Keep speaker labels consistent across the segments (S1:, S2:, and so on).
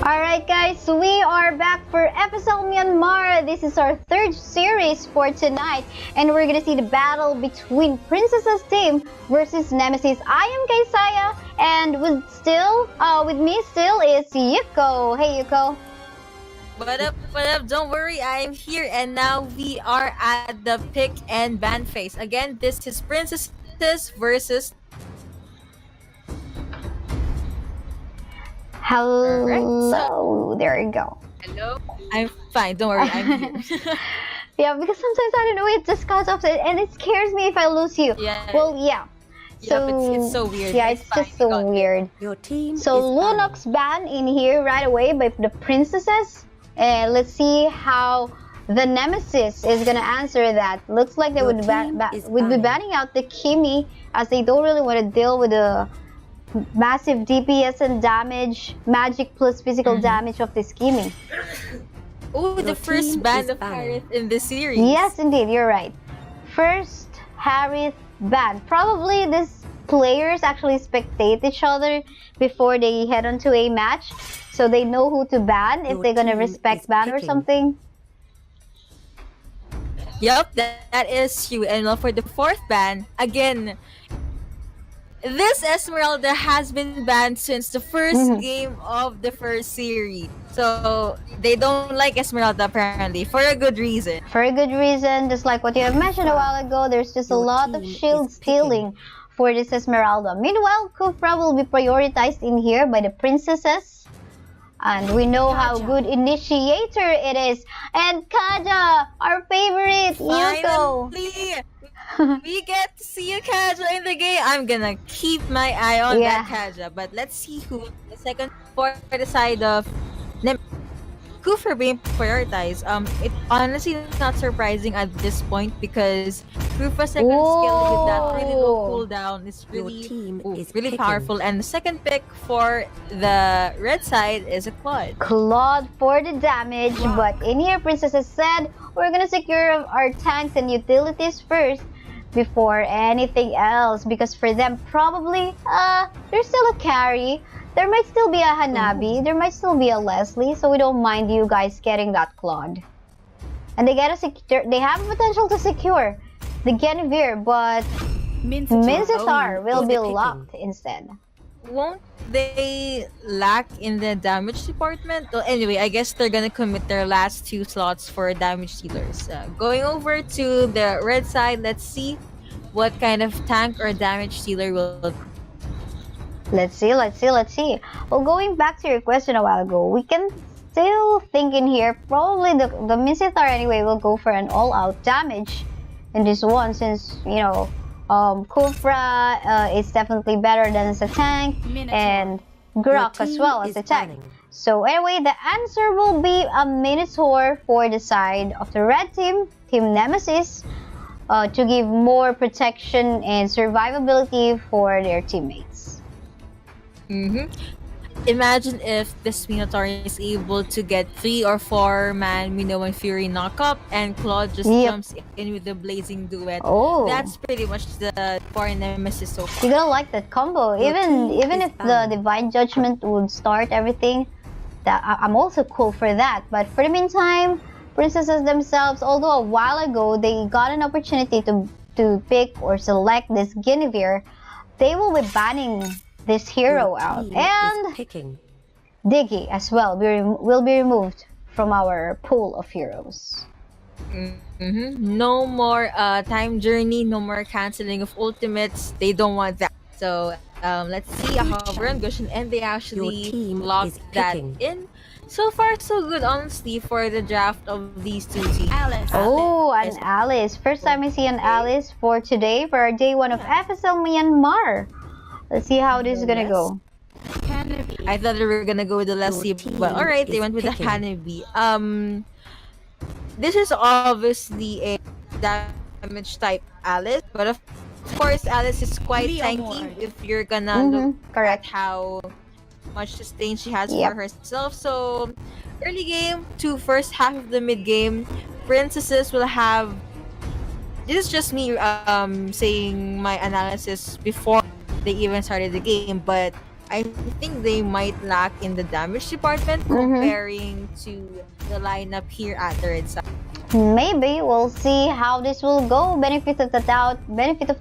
S1: Alright guys, so we are back for FSL Myanmar. This is our third series for tonight and we're gonna see the battle between Princess's team versus Nemesis. I am Kaysaya and with me still is Yuko. Hey Yuko.
S2: What up, what up? Don't worry, I'm here and now we are at the pick and ban phase. Again, this is Princesses versus...
S1: Hello.
S2: Alright,
S1: there you go.
S2: hello. I'm fine, don't worry, I'm here.
S1: Yeah, because sometimes I don't know, it just cuts off and it scares me if I lose you.
S2: Yeah.
S1: Well, yeah.
S2: Yep, it's so weird.
S1: Yeah,
S2: It's
S1: it's
S2: fine,
S1: just
S2: we
S1: so
S2: got it.
S1: weird.
S3: Your team
S1: So
S3: is
S1: Lunox ban in here right away by the princesses. And let's see how the Nemesis is gonna answer that. Looks like they
S3: Your
S1: would
S3: team is
S1: be
S3: banned.
S1: banning out the Kimi as they don't really want to deal with the massive DPS and damage, magic plus physical damage of this Kimi.
S2: Oh, the
S3: Your
S2: first
S3: team
S2: ban
S3: is
S2: of
S3: banned.
S2: Harith in the series.
S1: Yes, indeed, you're right. First Harith ban. Probably these players actually spectate each other before they head onto a match, so they know who to ban if
S3: Your
S1: they're gonna
S3: team
S1: respect
S3: is
S1: ban or
S3: picking.
S1: something.
S2: Yep, that is true. And well, for the fourth ban, again, this Esmeralda has been banned since the first game of the first series. So they don't like Esmeralda apparently for a good reason.
S1: For a good reason, just like what you have mentioned a while ago, there's just a
S3: Your
S1: lot of
S3: team
S1: shield
S3: is picking.
S1: stealing for this Esmeralda. Meanwhile, Kufra will be prioritized in here by the princesses. And we know how
S3: Kaja.
S1: good initiator it is. And Kaja, our favorite, Yuko.
S2: Finally, we get to see a Kaja in the game. I'm gonna keep my eye on
S1: Yeah.
S2: that Kaja. But let's see who the second for the side of Nem. Kufra being prioritized. It honestly is not surprising at this point because Kufra's second skill with that really low cooldown is
S3: Your
S2: really
S3: team is
S2: really
S3: picking.
S2: powerful. And the second pick for the red side is a Claude.
S1: Claude for the damage, but in here, Princesses said, we're gonna secure our tanks and utilities first before anything else, because for them, probably, there's still a carry. There might still be a Hanabi, there might still be a Leslie, so we don't mind you guys getting that Claude. And they have potential to secure the Guinevere, but Mincetar will be
S3: picking.
S1: locked instead.
S2: Won't they lack in the damage department? Well, anyway, I guess they're gonna commit their last two slots for damage dealers. Going over to the red side, let's see what kind of tank or damage dealer will.
S1: Let's see. Well, going back to your question a while ago, we can still think in here, probably the Mincetar anyway will go for an all-out damage in this one, since, you know, Kufra is definitely better than as a tank, and Grok as
S3: team
S1: well as
S3: is
S1: a tank.
S3: banning.
S1: So anyway, the answer will be a Minotaur for the side of the red team, Team Nemesis, to give more protection and survivability for their teammates.
S2: Imagine if this Minotaur is able to get 3 or 4 man Mino and Fury knock up, and Claude just
S1: Yep.
S2: jumps in with the blazing duet.
S1: Oh.
S2: That's pretty much the for Nemesis so far.
S1: You're gonna like that combo.
S3: Your team
S1: Even
S3: is
S1: if the
S3: banned.
S1: Divine Judgment would start everything, I'm also cool for that. But for the meantime, princesses themselves, although a while ago they got an opportunity to pick or select this Guinevere, they will be banning this hero
S3: Your
S1: out.
S3: team
S1: And
S3: is picking.
S1: Diggy as well will be removed from our pool of heroes.
S2: No more time journey, no more canceling of ultimates. They don't want that. So let's see how Burn Gushin and they actually
S3: Your team
S2: locked
S3: is
S2: that
S3: picking.
S2: in. So far, so good, honestly, for the draft of these two teams.
S1: Oh, an Alice. First time I see an Alice for today, for our day one of FSL Myanmar. Let's see how this is gonna go.
S2: I thought they were gonna go with the Leslie,
S3: team
S2: but alright, they
S3: is
S2: went with the
S3: picking.
S2: Hanabi. This is obviously a damage type Alice, but of course, Alice is quite tanky if you're gonna look
S1: Correct.
S2: at how much sustain she has
S1: Yep.
S2: for herself. So, early game to first half of the mid game, princesses will have. This is just me saying my analysis before they even started the game, but I think they might lack in the damage department comparing to the lineup here at the Red Sox.
S1: Maybe we'll see how this will go. Benefit of the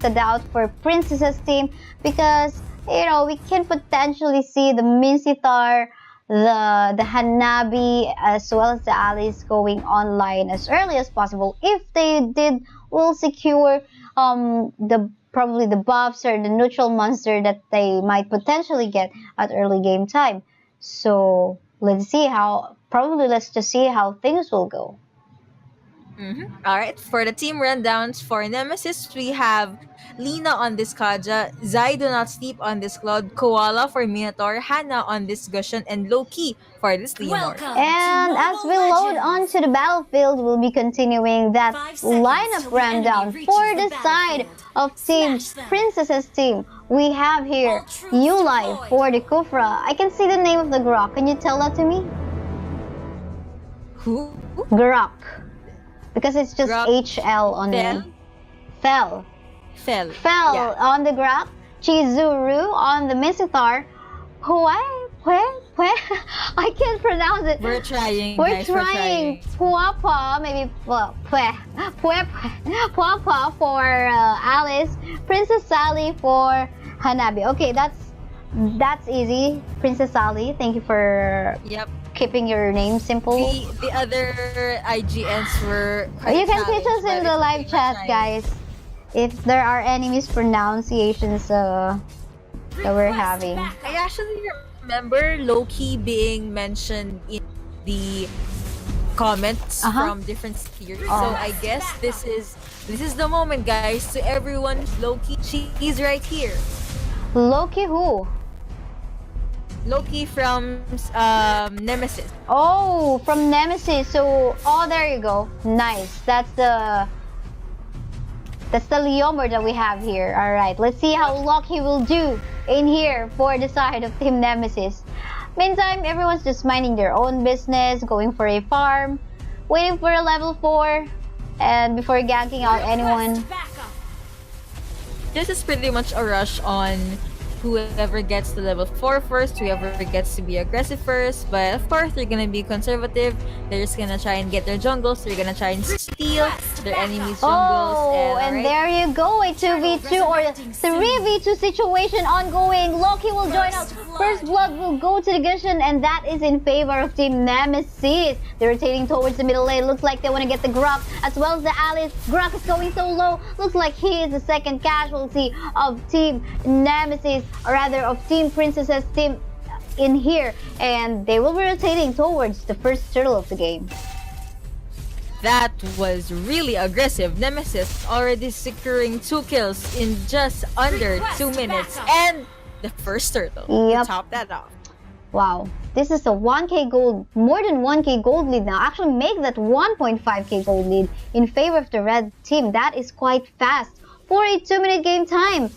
S1: doubt for Princess's team, because we can potentially see the Minsitar, the Hanabi, as well as the Alice going online as early as possible. If they did, will secure the probably the buffs or the neutral monster that they might potentially get at early game time. So let's just see how things will go.
S2: All right, for the team rundowns for Nemesis, we have Lina on this Kaja, Zai Do Not Sleep on this Cloud, Koala for Minotaur, Hannah on this Gushan, and Loki for this Leonor.
S1: And as we load onto the battlefield, we'll be continuing that lineup rundown for the side of Team Princess's team. We have here Yulai for the Kufra. I can see the name of the Grok. Can you tell that to me?
S2: Who?
S1: Grok. Because it's just
S2: Grok.
S1: HL on
S2: Fel?
S1: it. Fel
S2: Fel. Yeah.
S1: on the Grok. Chizuru on the Misitar. I can't pronounce it.
S2: We're trying,
S1: We're
S2: guys.
S1: trying. Puapa, maybe Puapa for Alice. Princess Sally for Hanabi. Okay, that's easy. Princess Sally, thank you for
S2: Yep.
S1: keeping your name simple.
S2: The other IGNs were quite
S1: You can teach us
S2: challenged,
S1: in
S2: but
S1: the
S2: it's
S1: live
S2: pretty
S1: chat,
S2: much
S1: guys, if there are any mispronunciations that we're having.
S2: I actually remember Loki being mentioned in the comments from different series. So I guess this is the moment, guys. To everyone, Loki, she's right here.
S1: Loki who?
S2: Loki from Nemesis.
S1: Oh, from Nemesis. So, there you go. Nice. That's the Leomord that we have here. All right. Let's see how Loki will do in here for the side of Team Nemesis. Meantime, everyone's just minding their own business, going for a farm, waiting for a level 4, and before ganking out anyone.
S2: This is pretty much a rush on whoever gets to level 4 first, whoever gets to be aggressive first. But of course, they're gonna be conservative. They're just gonna try and get their jungles. They're gonna try and steal their enemies' jungles.
S1: And there you go, a 2v2 or a 3v2 situation ongoing. Loki will join out. First blood will go to the Gushan, and that is in favor of Team Nemesis. They're rotating towards the middle lane. Looks like they want to get the Grok as well as the Alice. Grok is going so low. Looks like he is the second casualty of Team Nemesis, or rather of Team Princess's team in here. And they will be rotating towards the first turtle of the game.
S2: That was really aggressive. Nemesis already securing 2 kills in just under 2 minutes. And the first turtle to top that off.
S1: Wow, this is a 1k gold, more than 1k gold lead now. Actually make that 1.5k gold lead in favor of the red team. That is quite fast for a 2-minute game time.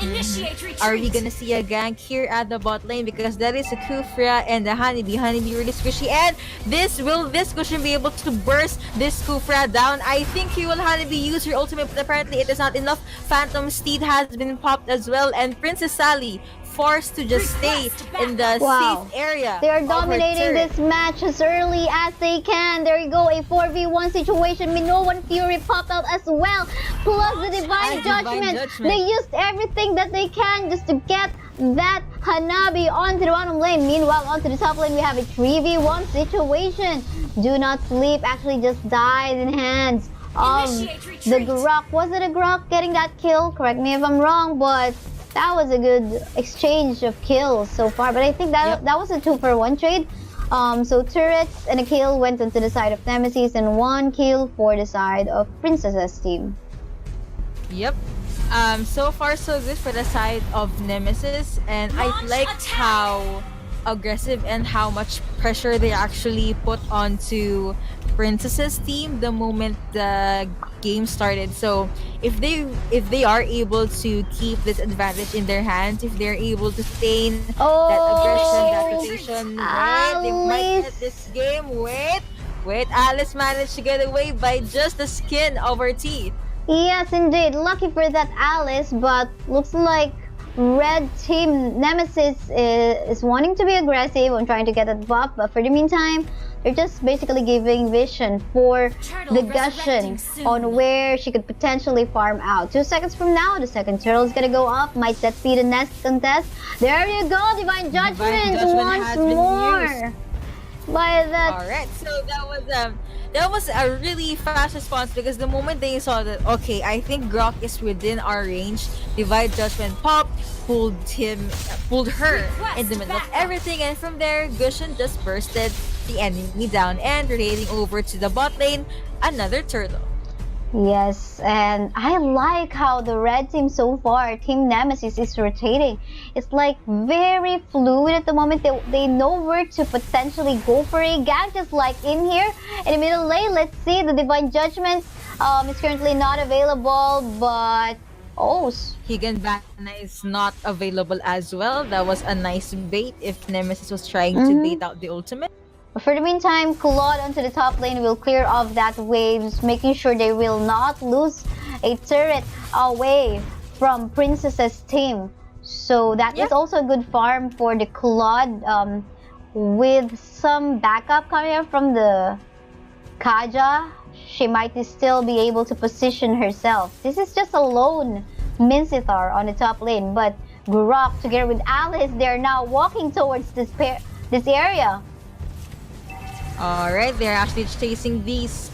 S3: Initiate retreat.
S2: Are we gonna see a gank here at the bot lane? Because that is a Kufra and the Honeybee. Honeybee really squishy. And this Gushan be able to burst this Kufra down? I think you will Honeybee use your ultimate, but apparently it is not enough. Phantom Steed has been popped as well, and Princess Sally forced to just stay in the safe area.
S1: They are dominating this match as early as they can. There you go, a 4v1 situation. Minoan Fury popped out as well, plus the Divine Judgment. They used everything that they can just to get that Hanabi onto the bottom lane. Meanwhile, onto the top lane, we have a 3v1 situation. Do Not Sleep actually just died in hands of the Grok. Was it a Grok getting that kill? Correct me if I'm wrong, but that was a good exchange of kills so far. But I think that was a 2-for-1 trade. So turrets and a kill went onto the side of Nemesis, and 1 kill for the side of Princess's team.
S2: Yep. So far so good for the side of Nemesis, and I liked how aggressive and how much pressure they actually put onto Princess's team the moment the game started. So if they are able to keep this advantage in their hands, if they're able to sustain that aggression, that rotation, right, they might get this game. Wait, Alice managed to get away by just the skin of her teeth.
S1: Yes, indeed. Lucky for that Alice, but looks like Red team Nemesis is wanting to be aggressive on trying to get that buff, but for the meantime, they're just basically giving vision for
S3: Turtle
S1: the
S3: resurrecting
S1: Gushin
S3: soon.
S1: on where she could potentially farm out. 2 seconds from now, the second turtle is gonna go up. Might that be the next contest? There you go, Divine Judgment
S2: Judgment
S1: once
S2: has been
S1: more.
S2: used.
S1: By that,
S2: All right, so that was a really fast response because the moment they saw that, okay, I think Grok is within our range, Divide Judgment popped, pulled her in the middle of everything, and from there, Gushin just bursted the enemy down and rotating over to the bot lane, another turtle.
S1: yes, and I like how the red team so far, Team Nemesis, is rotating. It's like very fluid at the moment. They know where to potentially go for a gank, just like in here in the middle lane. Let's see, the Divine Judgment is currently not available, but oh,
S2: Higanbana is not available as well. That was a nice bait if Nemesis was trying to bait out the ultimate.
S1: but for the meantime, Claude onto the top lane will clear off that waves, making sure they will not lose a turret away from Princess's team. So that is also a good farm for the Claude, with some backup coming up from the Kaja. She might still be able to position herself. This is just a lone Minthar on the top lane, but Grok together with Alice, they're now walking towards this area.
S2: All right, they're actually chasing this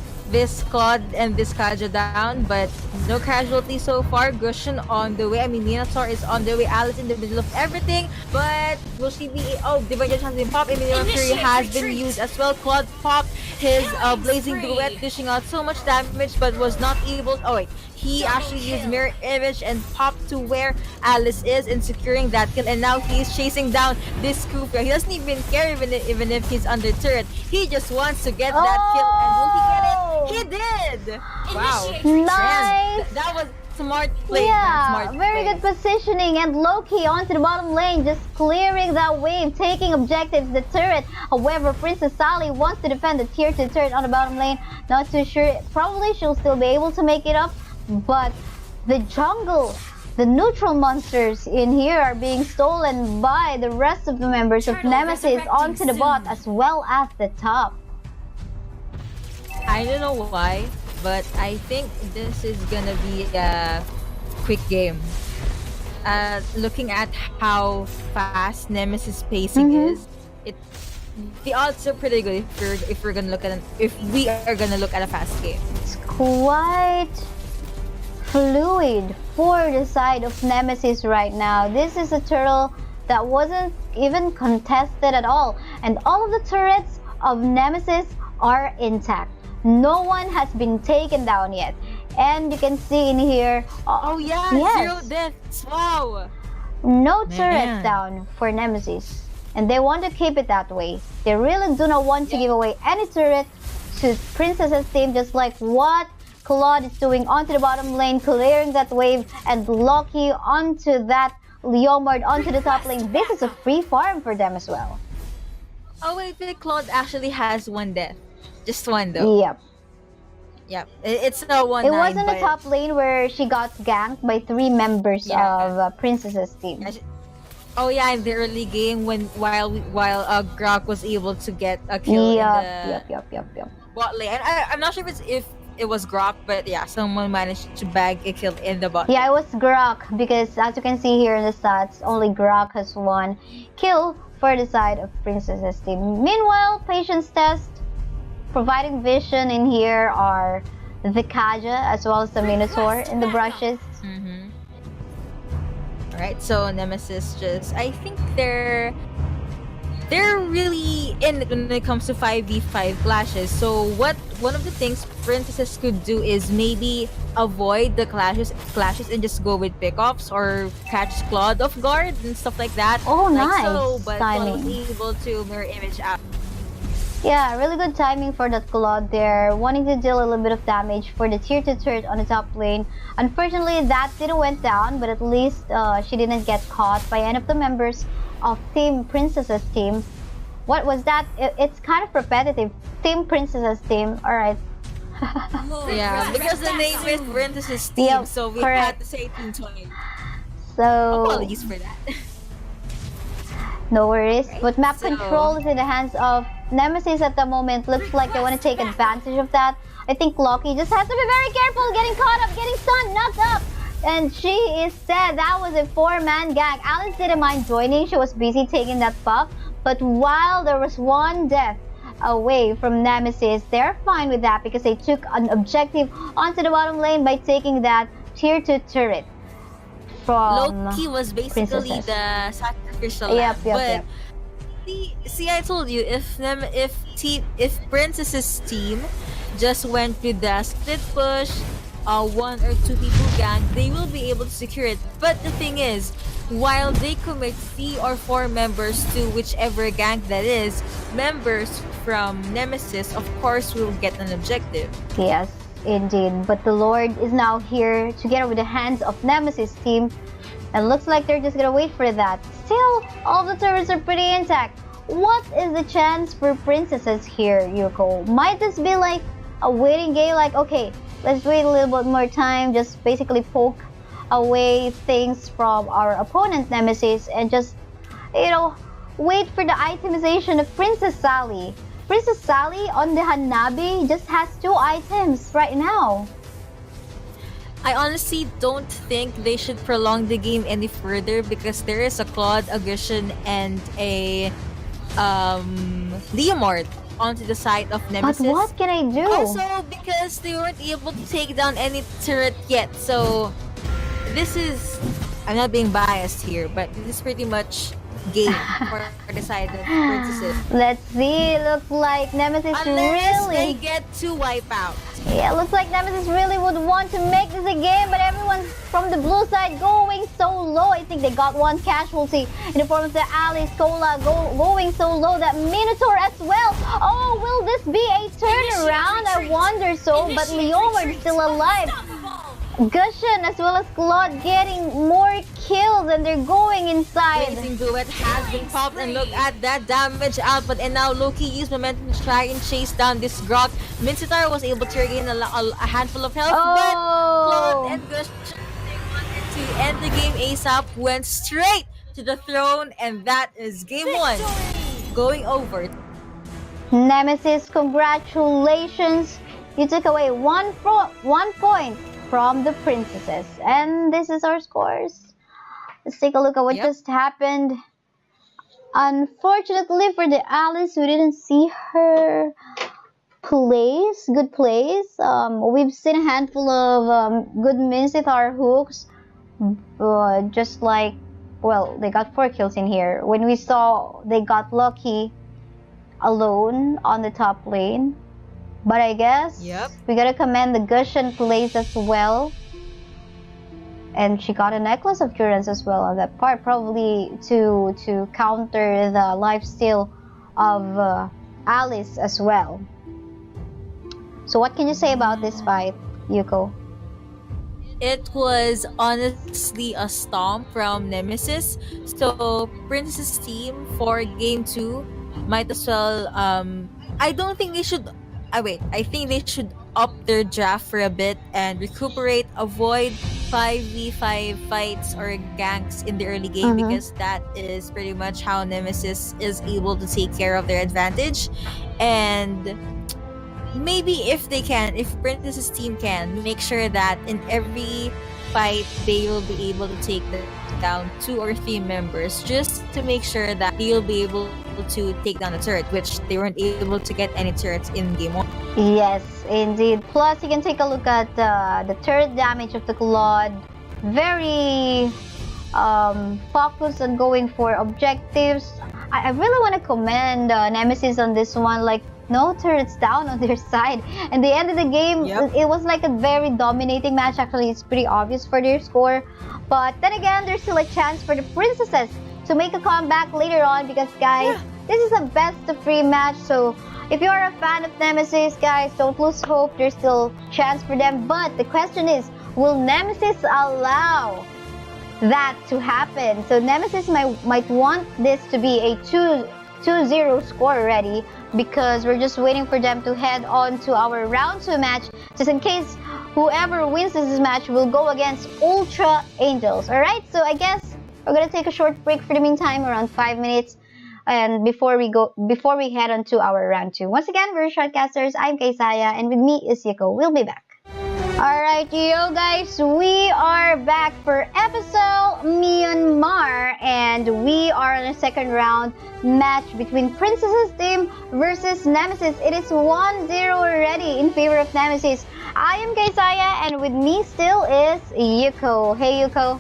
S2: Claude and this Kaja down, but no casualties so far. Gushin on the way. I mean, Minotaur is on the way. Alice in the middle of everything, but will she be? Oh, Divine Judge has been popped. Emilio Fury has been used as well. Claude popped his blazing duet, dishing out so much damage, but was not able. Oh wait, he actually used mirror image and popped to where Alice is and securing that kill. And now he's chasing down this Cooper. He doesn't even care even if he's under turret. He just wants to get that kill, and will he get it? He did! Wow.
S3: Initiate retreat.
S1: Nice!
S2: That was smart play.
S1: Yeah,
S2: Smart
S1: very
S2: play.
S1: good positioning, and Loki onto the bottom lane, just clearing that wave, taking objectives, the turret. However, Princess Sally wants to defend the tier 2 turret on the bottom lane. Not too sure. Probably she'll still be able to make it up, but the jungle, the neutral monsters in here are being stolen by the rest of the members of
S3: Turtle
S1: Nemesis
S3: resurrecting
S1: onto the bot
S3: soon.
S1: as well as the top.
S2: I don't know why, but I think this is gonna be a quick game. Looking at how fast Nemesis pacing is, the odds are pretty good if we are gonna look at a fast game.
S1: It's quite fluid for the side of Nemesis right now. This is a turtle that wasn't even contested at all, and all of the turrets of Nemesis are intact. No one has been taken down yet, and you can see in here,
S2: Oh yeah,
S1: yes.
S2: 0 deaths. Wow.
S1: no turrets
S2: Man.
S1: down for Nemesis, and they want to keep it that way. They really do not want to give away any turret to Princess's team, just like what Claude is doing onto the bottom lane, clearing that wave, and Loki onto that Leomord onto the top lane. This is a free farm for them as well.
S2: Oh wait, the Claude actually has 1 death. Just 1 though.
S1: Yep.
S2: Yep. It's a 1-9.
S1: It was in the
S2: but-
S1: top lane where she got ganked by 3 members
S2: Yeah.
S1: of Princess's team.
S2: Oh yeah, in the early game while Grok was able to get a kill in the
S1: Yep.
S2: bot lane. And I'm not sure if it was Grok, but yeah, someone managed to bag a kill in the bot.
S1: Yeah, it was Grok, because as you can see here in the stats, only Grok has 1 kill for the side of Princess's team. Meanwhile, Patience Test providing vision in here are the Kaja as well as the Minotaur in the brushes.
S2: Mm-hmm. Alright, so Nemesis I think they're really in when it comes to 5v5 clashes. So one of the things Princesses could do is maybe avoid the clashes and just go with pickoffs or catch Claude off guard and stuff like that.
S1: Oh,
S2: like
S1: nice
S2: so, but Claude was
S1: timing.
S2: able to mirror image out.
S1: Yeah, really good timing for that Claude there, wanting to deal a little bit of damage for the tier 2 turret on the top lane. Unfortunately, that didn't went down, but at least she didn't get caught by any of the members of Team Princess's team. What was that? It's kind of repetitive. Team Princess's team. Alright.
S2: Yeah, because the name is Princesses team,
S1: Yep,
S2: so we
S1: correct.
S2: had to say team twice.
S1: So
S2: Apologies for that.
S1: no worries.
S2: Right,
S1: But map
S2: so-
S1: control is in the hands of Nemesis at the moment. Looks like they want to take advantage of that. I think Loki just has to be very careful, getting caught up, getting stunned, knocked up. And she is dead. That was a 4-man gang. Alice didn't mind joining. She was busy taking that buff. But while there was one death away from Nemesis, they're fine with that because they took an objective onto the bottom lane by taking that tier 2 turret from
S2: Loki was basically
S1: Princesses.
S2: the sacrificial
S1: Yep,
S2: lamb.
S1: yep,
S2: But
S1: yep.
S2: see, I told you if Princess's team just went with the split push, 1 or 2 people gang, they will be able to secure it. But the thing is, while they commit 3 or 4 members to whichever gang that is, members from Nemesis, of course, will get an objective.
S1: Yes, indeed. But the Lord is now here together with the hands of Nemesis team. And looks like they're just gonna wait for that. Still, all the turrets are pretty intact. What is the chance for Princesses here, Yuko? Might this be like a waiting game? Like, okay, let's wait a little bit more time. Just basically poke away things from our opponent Nemesis and just, wait for the itemization of Princess Sally. Princess Sally on the Hanabi just has 2 items right now.
S2: I honestly don't think they should prolong the game any further because there is a Claude, a Gushin, and a Leomord onto the side of
S1: But
S2: Nemesis.
S1: what can I do?
S2: Also, because they weren't able to take down any turret yet, so this is, I'm not being biased here, but this is pretty much game for the side of Princesses.
S1: Let's see. Looks like Nemesis
S2: Unless
S1: really.
S2: they get to wipe out.
S1: Yeah, looks like Nemesis really would want to make this a game, but everyone's from the blue side going so low. I think they got one casualty in the form of the Alice Cola going so low. That Minotaur as well. Oh, will this be a turnaround? I wonder so, but Leomord is still alive. Gushin as well as Claude getting more kills and they're going inside.
S2: Blazing Duet has been popped and look at that damage output, and now Loki used momentum to try and chase down this Grok. Mincetar was able to regain a handful of health, but Claude and Gush, they wanted to end the game ASAP, went straight to the throne, and that is game 1 going over.
S1: Nemesis, congratulations. You took away one point from the Princesses. And this is our scores. Let's take a look at what
S2: Yep.
S1: just happened. Unfortunately for the Alice, we didn't see her good plays. We've seen a handful of good Mincetar hooks. Just like, well, they got 4 kills in here. When we saw they got lucky alone on the top lane. But I guess
S2: Yep.
S1: we gotta commend the Gushin plays as well. And she got a necklace of Durance as well on that part, probably to counter the lifesteal of Alice as well. So what can you say about this fight, Yuko?
S2: It was honestly a stomp from Nemesis. So Princess team for game 2 might as well I don't think they should I think they should up their draft for a bit and recuperate, avoid 5v5 fights or ganks in the early game because that is pretty much how Nemesis is able to take care of their advantage. And maybe if Princess's team can, make sure that in every fight they will be able to take down 2 or 3 members just to make sure that they'll be able to take down the turret, which they weren't able to get any turrets in game 1.
S1: Yes, indeed. Plus, you can take a look at the turret damage of the Claude. Very focused on going for objectives. I really want to commend Nemesis on this one. Like, no turrets down on their side. And the end of the game,
S2: Yep.
S1: it was like a very dominating match. Actually, it's pretty obvious for their score. But then again, there's still a chance for the Princesses to make a comeback later on because, guys, this is a best-of-3 match. So if you're a fan of Nemesis, guys, don't lose hope. There's still chance for them. But the question is, will Nemesis allow that to happen? So Nemesis might want this to be a 2-0 score already because we're just waiting for them to head on to our round 2 match just in case whoever wins this match will go against Ultra Angels. Alright, so I guess we're gonna take a short break for the meantime, around 5 minutes. And before we head on to our round 2. Once again, we're Shotcasters. I'm Kaysaya, and with me is Yiko. We'll be back. Alright, yo guys, we are back for episode Myanmar, and we are on a second round match between Princess's team versus Nemesis. It is 1-0 already in favor of Nemesis. I am Kaysaya, and with me still is Yuko. Hey Yuko.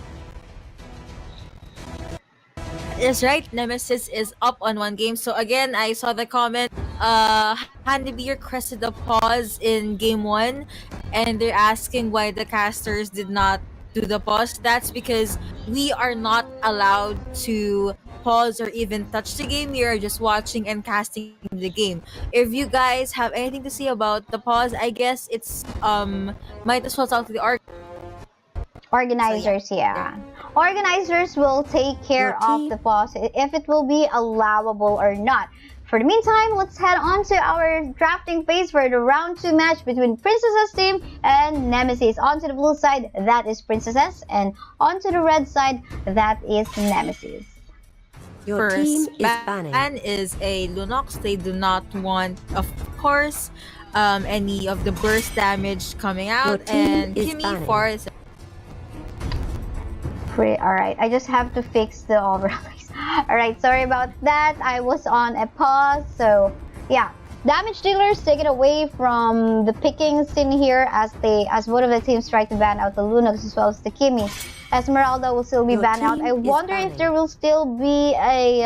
S2: That's right, Nemesis is up on 1 game. So again, I saw the comment, Handebi requested a pause in game 1, and they're asking why the casters did not do the pause. That's because we are not allowed to pause or even touch the game. We are just watching and casting the game. If you guys have anything to say about the pause, I guess it's might as well talk to the
S1: Organizers, yeah. Organizers will take care of the pause if it will be allowable or not. For the meantime, let's head on to our drafting phase for the round 2 match between Princess's team and Nemesis. Onto the blue side, that is Princesses, and onto the red side, that is Nemesis.
S4: Your
S2: First
S4: team is banning.
S2: ban is a Lunox. They do not want, of course, any of the burst damage coming out. And
S4: is
S2: Kimmy
S4: banning.
S2: Forest.
S1: Alright, I just have to fix the overlays. Alright, sorry about that. I was on a pause. So, yeah. Damage dealers take it away from the pickings in here as both of the teams try to ban out the Lunox as well as the Kimmy. Esmeralda will still be
S4: Your
S1: banned out.
S4: team
S1: I
S4: is
S1: wonder if
S4: banning.
S1: there will still be a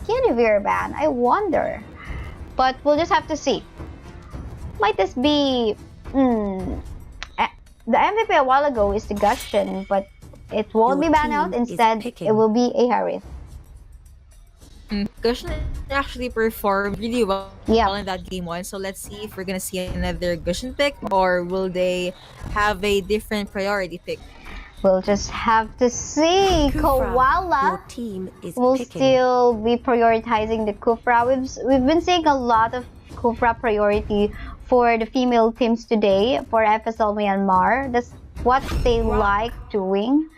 S1: Guinevere ban. I wonder. But we'll just have to see. Might this be... the MVP a while ago is the Gushon, but it won't
S4: Your
S1: be banned
S4: team
S1: out.
S4: is
S1: Instead,
S4: picking.
S1: it will be a Harith.
S2: Gushon actually performed really well
S1: Yeah.
S2: in that game 1. So let's see if we're gonna see another Gushon pick, or will they have a different priority pick?
S1: We'll just have to see.
S4: Kufra,
S1: Koala
S4: your team is
S1: will
S4: picking.
S1: still be prioritizing the Kufra. We've been seeing a lot of Kufra priority for the female teams today for FSL Myanmar. That's what they like doing.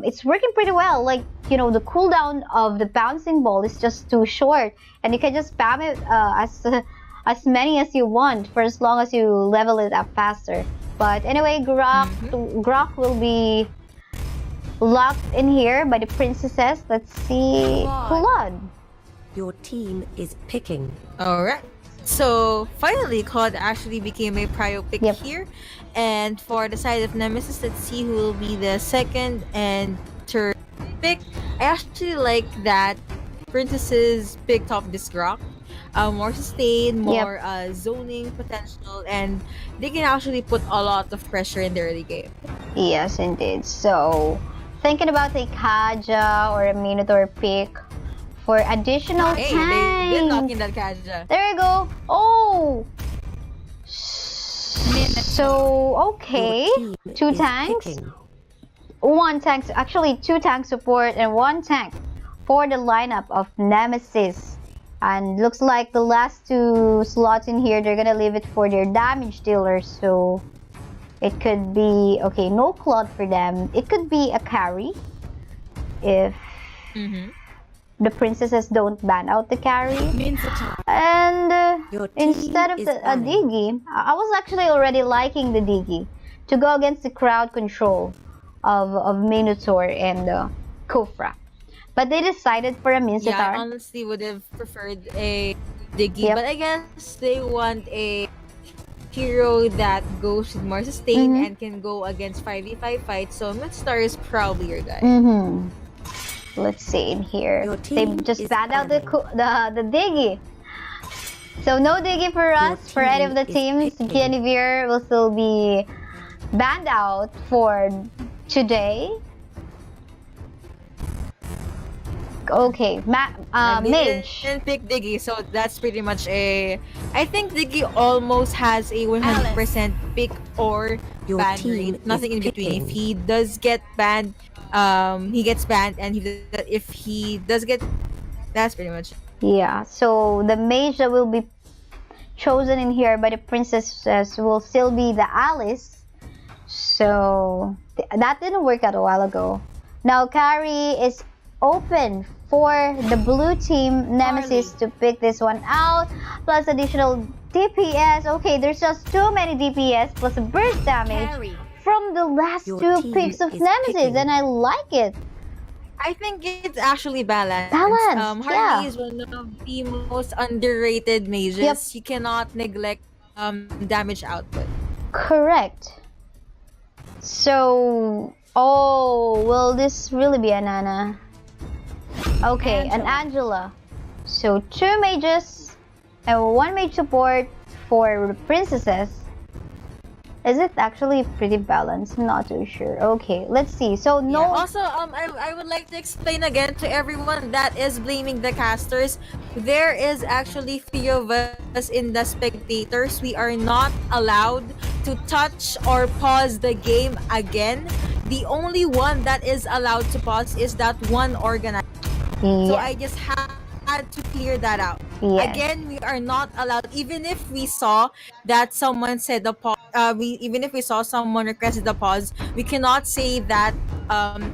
S1: It's working pretty well. Like, you know, the cooldown of the bouncing ball is just too short, and you can just spam it as many as you want for as long as you level it up faster. But anyway, Grok will be locked in here by the princesses. Let's see. Kulad.
S4: Your team is picking.
S2: Alright. So finally, Claude actually became a prio pick
S1: Yep.
S2: here. And for the side of Nemesis, let's see who will be the second and third pick. I actually like that Princesses picked up this Grok. More sustain, more zoning potential, and they can actually put a lot of pressure in the early game.
S1: Yes, indeed. So, thinking about a Kaja or a Minotaur pick for additional
S2: Hey, they've been
S1: tanks.
S2: knocking that Kaja.
S1: There you go. Oh! So, okay.
S4: Your team
S1: 2
S4: is
S1: tanks.
S4: picking.
S1: 1 tank, actually 2 tank support and 1 tank for the lineup of Nemesis. And looks like the last 2 slots in here, they're gonna leave it for their damage dealers. So it could be, okay, no Claude for them. It could be a carry if the princesses don't ban out the carry. And
S4: Your team
S1: instead of
S4: is
S1: a
S4: banning.
S1: Diggy, I was actually already liking the Diggy to go against the crowd control of Minotaur and Kufra. But they decided for a
S2: Yeah, I
S1: Mincetar.
S2: honestly would have preferred a Diggy,
S1: Yep.
S2: but I guess they want a hero that goes with more sustain
S1: Mhm.
S2: and can go against 5v5 fights. So Midstar is probably your guy.
S1: Mm-hmm. Let's see in here.
S4: Your
S1: They
S4: team
S1: just
S4: is
S1: banned out
S4: banning.
S1: the Diggy. So no Diggy for us. For any of the
S4: team is
S1: teams,
S4: picking.
S1: Guinevere will still be banned out for today. Okay, Mage.
S2: Didn't pick Diggy, so that's pretty much a. I think Diggy almost has a 100% pick or
S4: Your
S2: ban
S4: team
S2: rate. Nothing
S4: is
S2: in between.
S4: picking.
S2: If he does get banned, he gets banned, and if he does get, that's pretty much.
S1: Yeah, so the mage that will be chosen in here by the princesses will still be the Alice. So that didn't work out a while ago. Now carry is open for the blue team Nemesis to pick this one out. Plus additional DPS. Okay, there's just too many DPS plus burst damage
S3: Carry.
S1: from the last
S4: Your
S1: two
S4: team
S1: picks of
S4: is
S1: Nemesis,
S4: picking.
S1: and I like it.
S2: I think it's actually balanced.
S1: Balanced,
S2: Harley
S1: yeah.
S2: is one of the most underrated mages.
S1: Yep.
S2: You cannot neglect damage output.
S1: Correct. So, oh, will this really be an Ana? Okay, an Angela. So 2 mages and 1 mage support for princesses. Is it actually pretty balanced? I'm not too sure. Okay, let's see. So no.
S2: Yeah. Also, I would like to explain again to everyone that is blaming the casters. There is actually 3 of us in the spectators. We are not allowed to touch or pause the game again. The only one that is allowed to pause is that one organizer. So
S1: Yeah.
S2: I just had to clear that out.
S1: Yes.
S2: Again, we are not allowed, even if we saw that someone said the pause. Even if we saw someone requested the pause, we cannot say that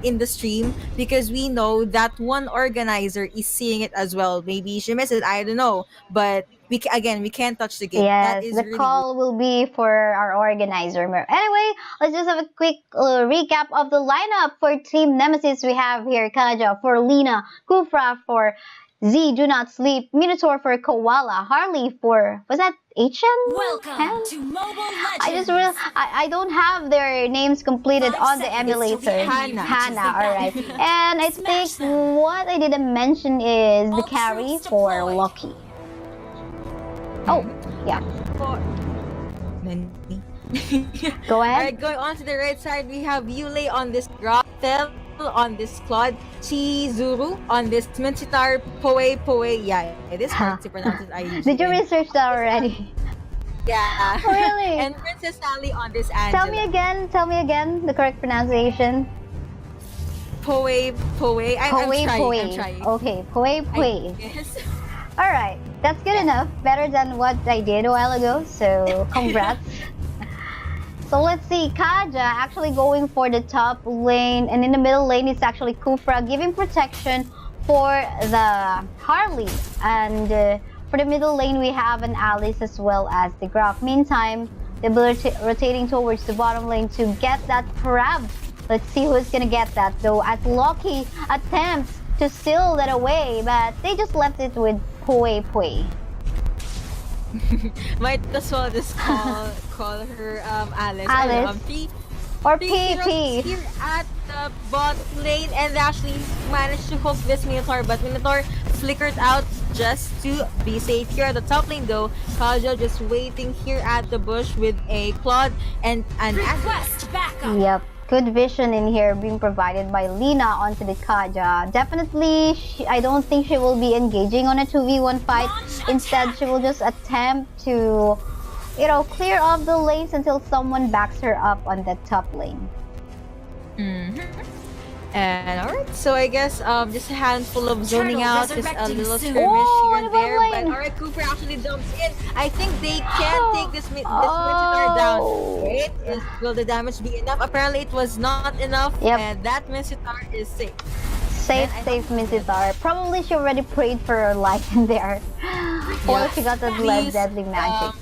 S2: in the stream because we know that one organizer is seeing it as well. Maybe she missed it. I don't know, but we can't touch the game. That
S1: Yes,
S2: is
S1: the
S2: really
S1: call will be for our organizer. Anyway, let's just have a quick recap of the lineup for Team Nemesis. We have here Kaja for Lina, Kufra for Z, Do Not Sleep, Minotaur for Koala, Harley for, was that Achen?
S3: Welcome to Mobile Legends.
S1: I just real I don't have their names completed
S3: 5
S1: on the
S3: seconds till the
S1: emulator.
S3: enemy reaches
S1: Hannah,
S3: the
S1: alright.
S3: battlefield.
S1: And I
S3: Smash
S1: think
S3: them.
S1: what I didn't mention is the
S3: All
S1: carry
S3: troops
S1: for
S3: deployed.
S1: Loki. Oh, yeah.
S2: for
S1: Go ahead.
S2: Alright, going on to the right side, we have Yule on this Grot, Fel on this Claude, Chizuru on this Minchitar, Poe, yeah, it is hard to pronounce it. I
S1: Did you
S2: usually-
S1: research that already?
S2: Yeah.
S1: Really?
S2: And Princess Sally on this Angela.
S1: Tell me again the correct pronunciation.
S2: Poe. I'm trying.
S1: Okay, Poe.
S2: Yes.
S1: Alright, that's good enough. Better than what I did a while ago, so congrats. So let's see, Kaja actually going for the top lane, and in the middle lane it's actually Kufra giving protection for the Harley. And for the middle lane we have an Alice as well as the Graf. Meantime, they're rotating towards the bottom lane to get that crab. Let's see who's gonna get that though, as Loki attempts to steal that away, but they just left it with Poe.
S2: Might as well just call her Alice.
S1: Alice.
S2: Three
S1: Or
S2: heroes
S1: PP.
S2: here at the bot lane and actually managed to hook this Minotaur, but Minotaur flickered out just to be safe. Here at the top lane though, Kaja just waiting here at the bush with a Claude and an Angela.
S3: Request backup.
S1: Yep, good vision in here being provided by Lina onto the Kaja. Definitely, I don't think she will be engaging on a 2v1 fight. Instead, she will just attempt to, clear off the lanes until someone backs her up on the top lane.
S2: And alright, so I guess just a handful of zoning
S3: Turtle
S2: out, just a
S3: resurrecting
S2: little
S3: soon.
S2: skirmish
S1: Oh,
S2: here
S1: on
S2: and
S1: the bottom
S2: there. But
S1: lane.
S2: alright, Cooper actually jumps in. I think they can take this Minotaur down. Wait, will the damage be enough? Apparently it was not enough,
S1: Yep.
S2: and that Minotaur is safe.
S1: Safe Minotaur. Probably she already prayed for her life in there. Or she got that
S2: Please,
S1: deadly magic.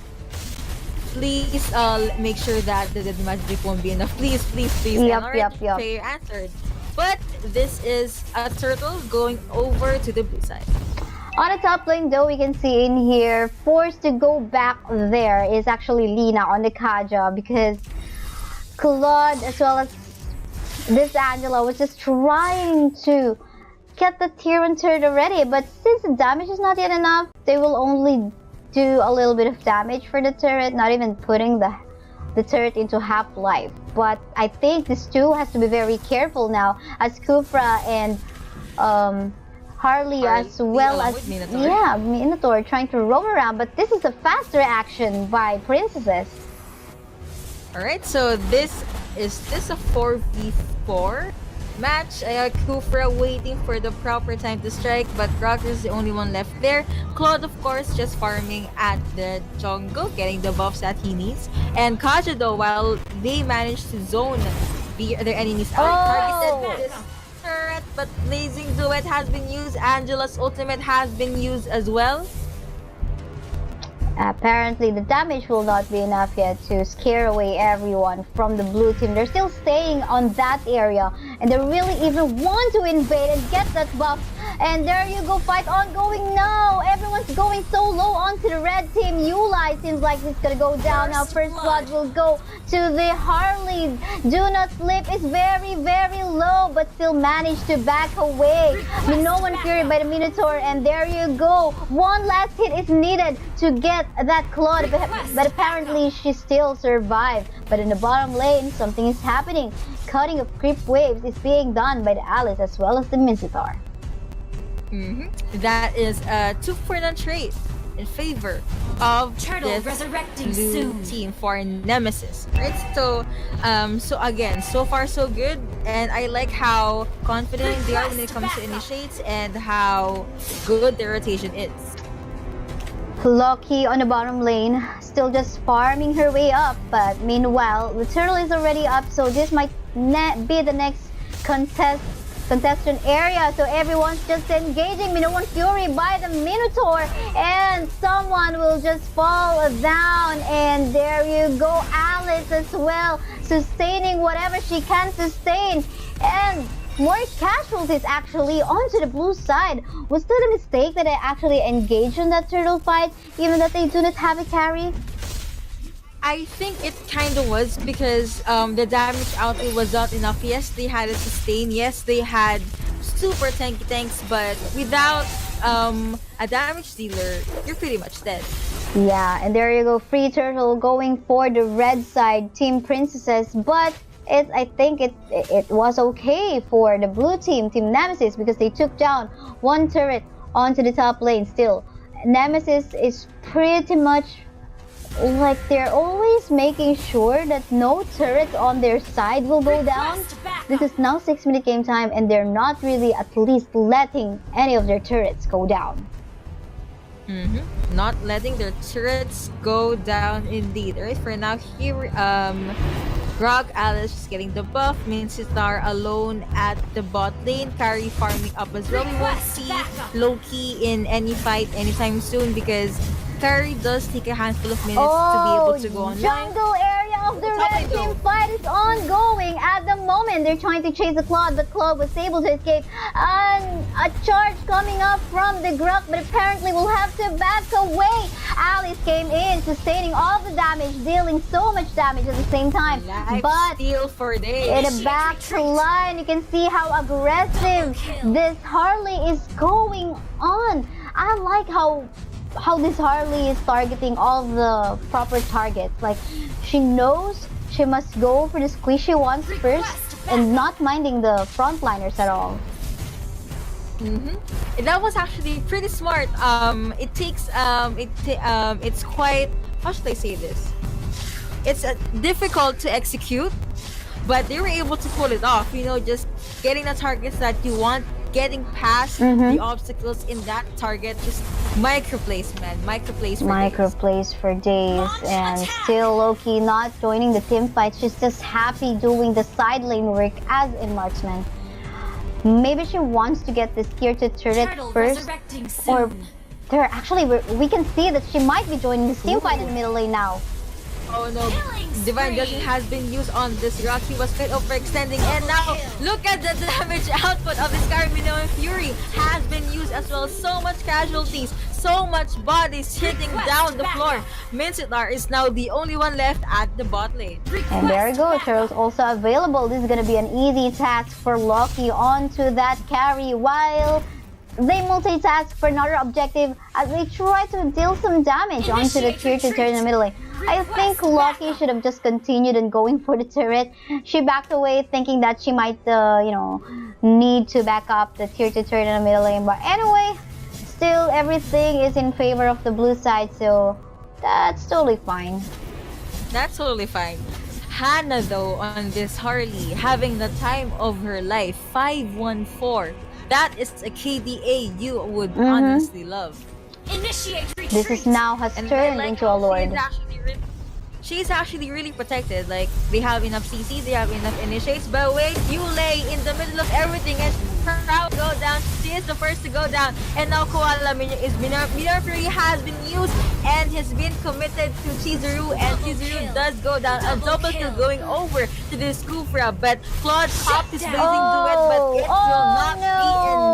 S2: Please make sure that the magic won't be enough. Please.
S1: Yep,
S2: And alright,
S1: yep.
S2: prayer answered. But this is a turtle going over to the blue side.
S1: On the top lane though, we can see in here, forced to go back there is actually Lina on the Kaja because Claude as well as this Angela was just trying to get the tier 1 turret already, but since the damage is not yet enough, they will only do a little bit of damage for the turret, not even putting the turret into half-life. But I think this too has to be very careful now as Kufra and Harley as well
S2: along
S1: as
S2: with Minotaur.
S1: Minotaur trying to roam around, but this is a faster action by princesses.
S2: Alright, so is this a 4v4? match. Kufra waiting for the proper time to strike, but Rock is the only one left there. Claude, of course, just farming at the jungle, getting the buffs that he needs. And Kaja, though, while they managed to zone their enemies out, targeted this turret, but Blazing Duet has been used. Angela's ultimate has been used as well.
S1: Apparently, the damage will not be enough yet to scare away everyone from the blue team. They're still staying on that area, and they really even want to invade and get that buff. And there you go, fight ongoing now. Everyone's going so low onto the red team. Yulai seems like it's gonna go down now. First blood will go to the Harley. Do Not Sleep is very, very low, but still managed to back away. Minoan Fury by the Minotaur, and there you go. One last hit is needed to get that Claude, but apparently she still survived. But in the bottom lane, something is happening. Cutting of creep waves is being done by the Alice as well as the Minotaur.
S2: That is a 2-for-1 trade in favor of
S3: Turtle
S2: this
S3: resurrecting
S2: blue
S3: soon.
S2: team for Nemesis, right? So again, so far so good, and I like how confident they are when it comes to initiates and how good their rotation is.
S1: Loki on the bottom lane, still just farming her way up, but meanwhile, the turtle is already up, so this might be the next contestant area. So everyone's just engaging. Minoan Fury by the Minotaur, and someone will just fall down, and there you go, Alice as well, sustaining whatever she can sustain, and more casualties actually onto the blue side. Was that a mistake that I actually engaged in that turtle fight, even that they do not have a carry?
S2: I think it kind of was because the damage output was not enough. Yes, they had a sustain. Yes, they had super tanky tanks, but without a damage dealer, you're pretty much dead.
S1: Yeah, and there you go, Free Turtle going for the red side, Team Princesses, but I think it was okay for the blue team, Team Nemesis, because they took down one turret onto the top lane still. Nemesis is pretty much like they're always making sure that no turret on their side will go down. This is now 6-minute game time, and they're not really at least letting any of their turrets go down.
S2: Not letting their turrets go down indeed. Right, for now here, Grog, Alice just getting the buff. Minstar alone at the bot lane. Carry farming up as well. We won't see Loki in any fight anytime soon because Carry does take a handful of minutes to be able to go online.
S1: Jungle area of the red team fight is ongoing at the moment. They're trying to chase the Claude, but Claude was able to escape. And a charge coming up from the Grug, but apparently will have to back away. Alice came in, sustaining all the damage, dealing so much damage at the same time. But
S2: steal for days.
S1: in the back line, you can see how aggressive this Harley is going on. I like how this Harley is targeting all the proper targets. Like, she knows she must go for the squishy ones first and not minding the frontliners at all.
S2: That was actually pretty smart. It's quite, how should I say this? It's difficult to execute, but they were able to pull it off. You know, just getting the targets that you want, getting past the obstacles in that target, just microplays for days. And
S1: still Loki not joining the team fight. She's just happy doing the side lane work as a marksman. Maybe she wants to get this tier 2 turret first, or there actually we can see that she might be joining the team fight in the middle lane now.
S2: Oh no, Divine Judgment has been used on this Rock. He was quite overextending, and now look at the damage output of this Minoan Fury has been used as well. So much casualties, so much bodies hitting down the floor. Minsitlar is now the only one left at the bot lane.
S1: And there you go, Turtle's also available. This is gonna be an easy task for Loki onto that carry while they multitask for another objective as they try to deal some damage onto the tier 2 turret in the middle lane. I think Loki should have just continued and going for the turret. She backed away thinking that she might, need to back up the tier 2 turret in the middle lane. But anyway, still everything is in favor of the blue side, so that's totally fine.
S2: That's totally fine. Hannah though on this Harley having the time of her life, 514. That is a KDA you would honestly love.
S3: Initiate retreat.
S1: This is now has
S2: And I
S1: turned
S2: like
S1: into a
S2: how
S1: lord.
S2: she's actually really protected. Like, they have enough CC, they have enough initiates. But wait, Yulei in the middle of everything and proud to go down. She is the first to go down. And now Koala Minor Fury has been used and has been committed to Chizuru. And Chizuru does go down. A double kill going over to this Kufra. But Claude popped his blazing duet, but it will not be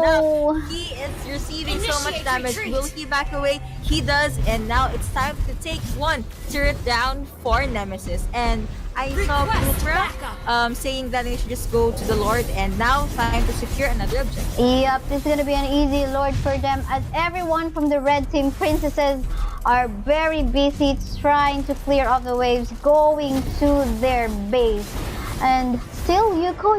S2: enough. He is receiving so much
S3: Initiate
S2: damage.
S3: retreat.
S2: Will he back away? He does, and now it's time to take one turret down for Nemesis. And I saw
S3: Request
S2: Kufra
S3: backup.
S2: saying that they should just go to the Lord, and now time to secure another objective.
S1: Yep, this is gonna be an easy lord for them as everyone from the red team princesses are very busy trying to clear off the waves, going to their base. And still, Yuko,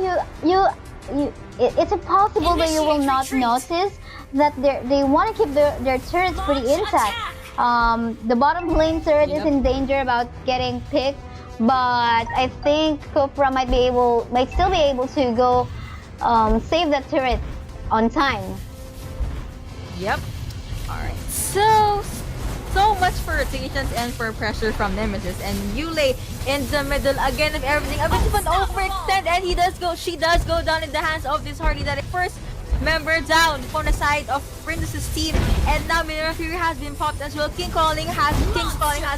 S1: it's impossible that you will
S3: Initiate
S1: not
S3: retreat.
S1: notice that they want to keep their turrets pretty
S3: Launch
S1: intact.
S3: attack.
S1: The bottom lane turret is
S2: Yep.
S1: in danger about getting picked, but I think Kufra might still be able to go save that turret on time.
S2: Yep. Alright. So much for rotations and for pressure from Nemesis. And Yulei in the middle again of everything. A bit of an overextend, and she does go down in the hands of this Harley that first member down on the side of Princess's team. And now Minor Fury has been popped as well. King's Calling has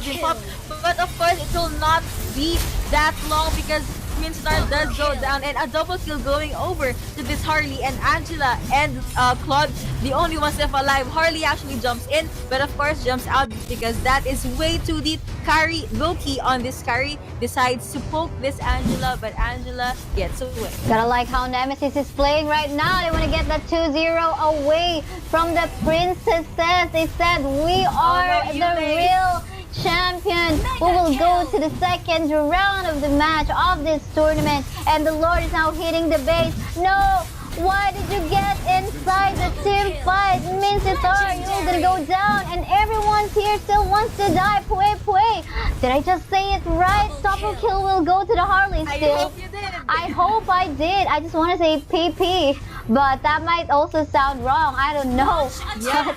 S2: been popped. But of course it will not be that long because Minstar does go down, and a double kill going over to this Harley. And Angela and Claude, the only ones left alive. Harley actually jumps in, but of course jumps out because that is way too deep. Carry, Loki on this carry, decides to poke this Angela, but Angela gets away.
S1: Gotta like how Nemesis is playing right now. They want to get that 2-0 away from the princesses. They said, we are
S2: no,
S1: the
S2: Yulei.
S1: real champion. We will go to the second round of the match of this tournament. And the Lord is now hitting the base. No! Why did you get inside the team fight? Mincetar, you're gonna go down, and everyone's here still wants to die. Pue. Did I just say it right? Double kill will go to the Harley
S2: I
S1: still.
S2: hope you did.
S1: I hope I did. I just want to say PP, but that might also sound wrong. I don't know.
S2: Yeah.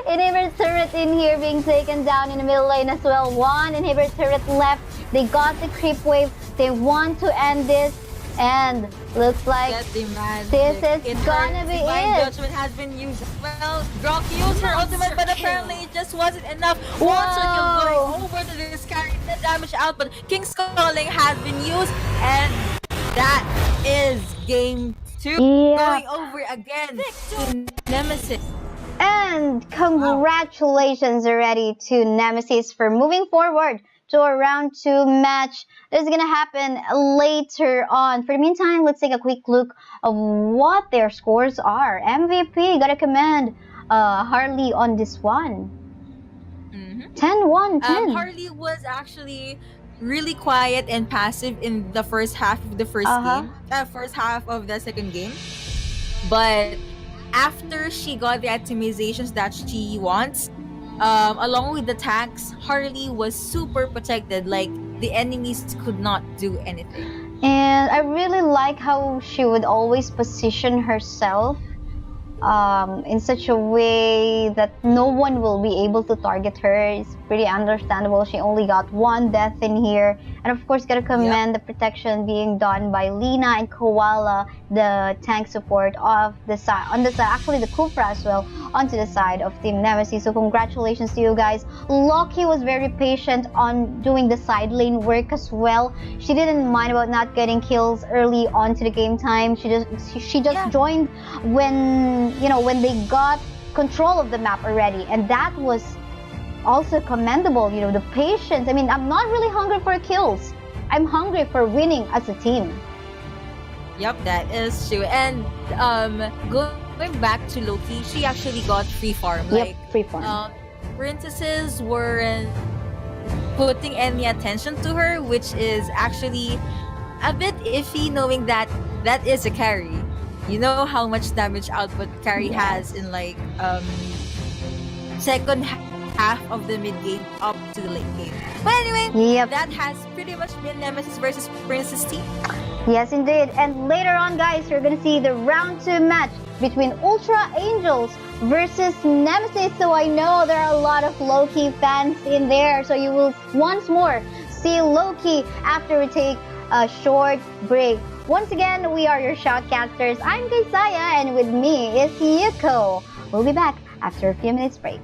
S1: Inhibitor turret in here being taken down in the middle lane as well. One inhibitor turret left. They got the creep wave. They want to end this, and looks like
S2: That demand.
S1: this is
S2: It
S1: gonna
S2: hurts.
S1: be
S2: Divine
S1: it.
S2: Judgment has been used. Well, Grock used her ultimate, but apparently it just wasn't enough. Monster kill
S1: Whoa.
S2: going over to this carry, the damage out, but King's Calling has been used, and that is game 2.
S1: Yeah.
S2: Going over again to Nemesis.
S1: And congratulations already to Nemesis for moving forward to a round 2 match. This is gonna happen later on. For the meantime, let's take a quick look of what their scores are. MVP, gotta commend Harley on this one. 10-1-10.
S2: Harley was actually really quiet and passive in the first half of the first first half of the second game. But after she got the optimizations that she wants, along with the tanks, Harley was super protected. Like, the enemies could not do anything.
S1: And I really like how she would always position herself in such a way that no one will be able to target her. It's pretty understandable. She only got 1 death in here. And of course, gotta commend the protection being done by Lina and Koala, the tank support of the side, on the side, actually the Kufra as well, onto the side of Team Nemesis. So congratulations to you guys. Loki was very patient on doing the side lane work as well. She didn't mind about not getting kills early on to the game time. She just joined when they got control of the map already, and that was also commendable. The patience. I mean, I'm not really hungry for kills. I'm hungry for winning as a team.
S2: Yep, that is true. And going back to Loki, she actually got free farm.
S1: Yep, free farm.
S2: Princesses weren't putting any attention to her, which is actually a bit iffy, knowing that that is a carry. You know how much damage output carry has in like second half of the mid game up to the late game. But anyway,
S1: Yep.
S2: that has pretty much been Nemesis versus Princess T.
S1: Yes, indeed. And later on, guys, you're gonna see the round 2 match between Ultra Angels versus Nemesis. So I know there are a lot of Loki fans in there. So you will once more see Loki after we take a short break. Once again, we are your shoutcasters. I'm Kaysaya, and with me is Yuko. We'll be back after a few minutes break.